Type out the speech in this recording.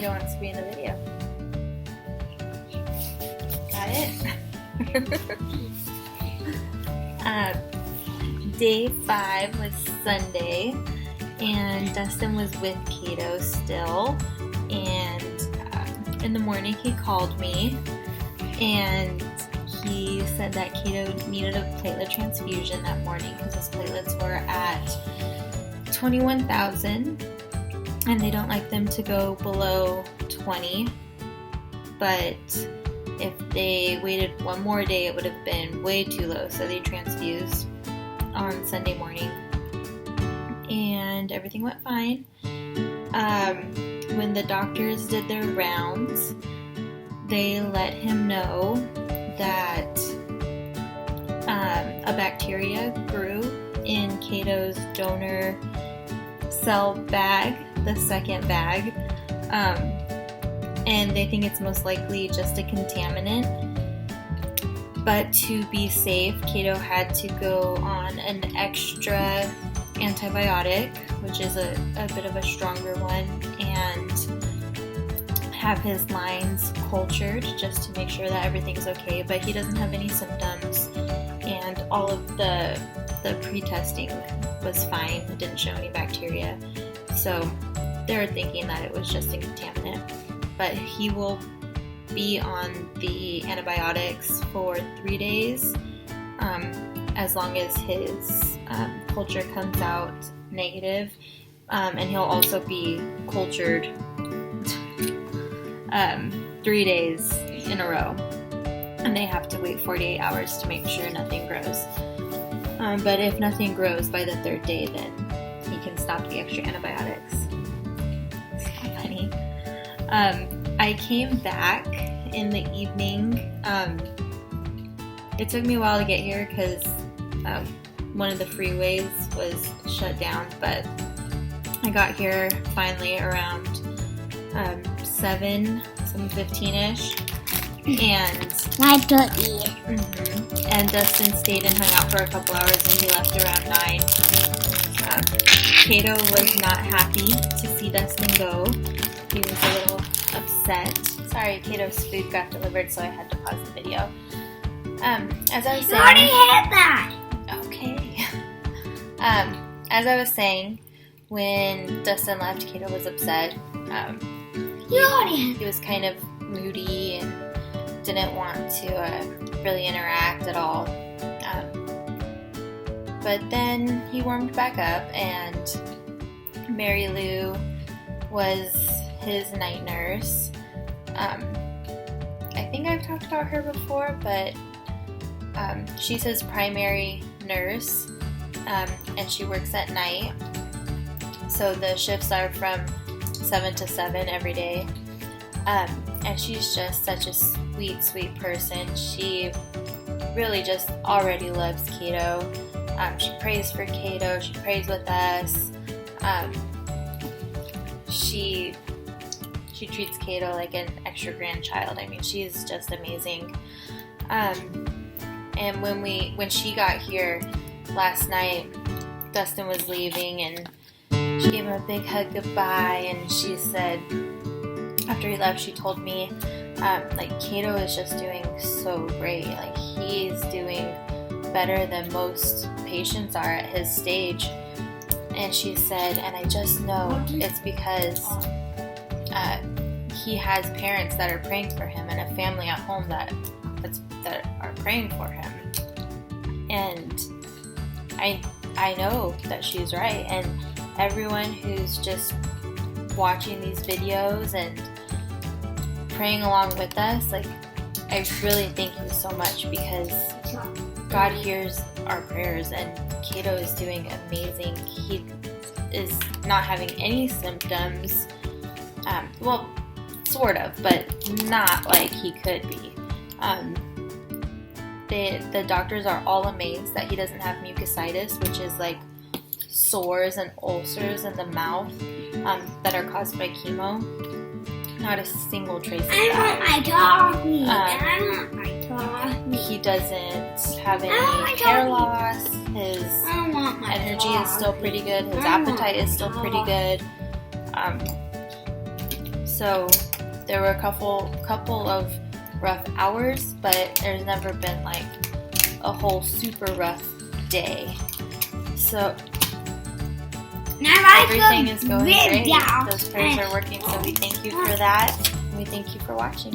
Kato wants to be in the video. Got it? Day 5 was Sunday, and Dustin was with Kato still, and in the morning he called me, and he said that Kato needed a platelet transfusion that morning because his platelets were at 21,000, and they don't like them to go below 20, but if they waited one more day it would have been way too low, so they transfused on Sunday morning, and everything went fine. When the doctors did their rounds, they let him know that a bacteria grew in Kato's donor cell bag, the second bag, and they think it's most likely just a contaminant. But to be safe, Kato had to go on an extra antibiotic, which is a bit of a stronger one, and have his lines cultured just to make sure that everything's okay. But he doesn't have any symptoms, and all of the pre-testing was fine. It didn't show any bacteria, so they were thinking that it was just a contaminant. But he will be on the antibiotics for 3 days, as long as his culture comes out negative, and he'll also be cultured 3 days in a row, and they have to wait 48 hours to make sure nothing grows. But if nothing grows by the 3rd day, then he can stop the extra antibiotics. So funny. I came back in the evening. It took me a while to get here because one of the freeways was shut down, but I got here finally around 7:15ish, and I don't eat. And Dustin stayed and hung out for a couple hours, and he left around 9. Kato was not happy to see Dustin go. He was a little upset. Sorry, Kato's food got delivered, so I had to pause the video. As I was saying, You already had that. Okay. As I was saying, when Dustin left, Kato was upset. He was kind of moody and didn't want to really interact at all. But then he warmed back up, and Mary Lou was his night nurse. I think I've talked about her before, but she's his primary nurse, and she works at night. So the shifts are from 7 to 7 every day. And she's just such a sweet, sweet person. She really just already loves Kato. She prays for Kato. She prays with us. She treats Kato like an extra grandchild. I mean, she's just amazing. And when she got here last night, Dustin was leaving, and she gave him a big hug goodbye, and she said, after he left, she told me, Kato is just doing so great. Like, he's doing better than most patients are at his stage. And she said, and I just know it's because he has parents that are praying for him, and a family at home that are praying for him. And I know that she's right, and everyone who's just watching these videos and praying along with us, I really thank you so much, because God hears our prayers, and Kato is doing amazing. He is not having any symptoms, well, sort of, but not like he could be. The doctors are all amazed that he doesn't have mucositis, which is like sores and ulcers in the mouth that are caused by chemo. Not a single trace of that. I want my dog. He doesn't have any hair loss. His energy is still pretty good. His appetite is still pretty good. So there were a couple of rough hours, but there's never been like a whole super rough day. So everything is going great. Those prayers are working, so we thank you for that. And we thank you for watching.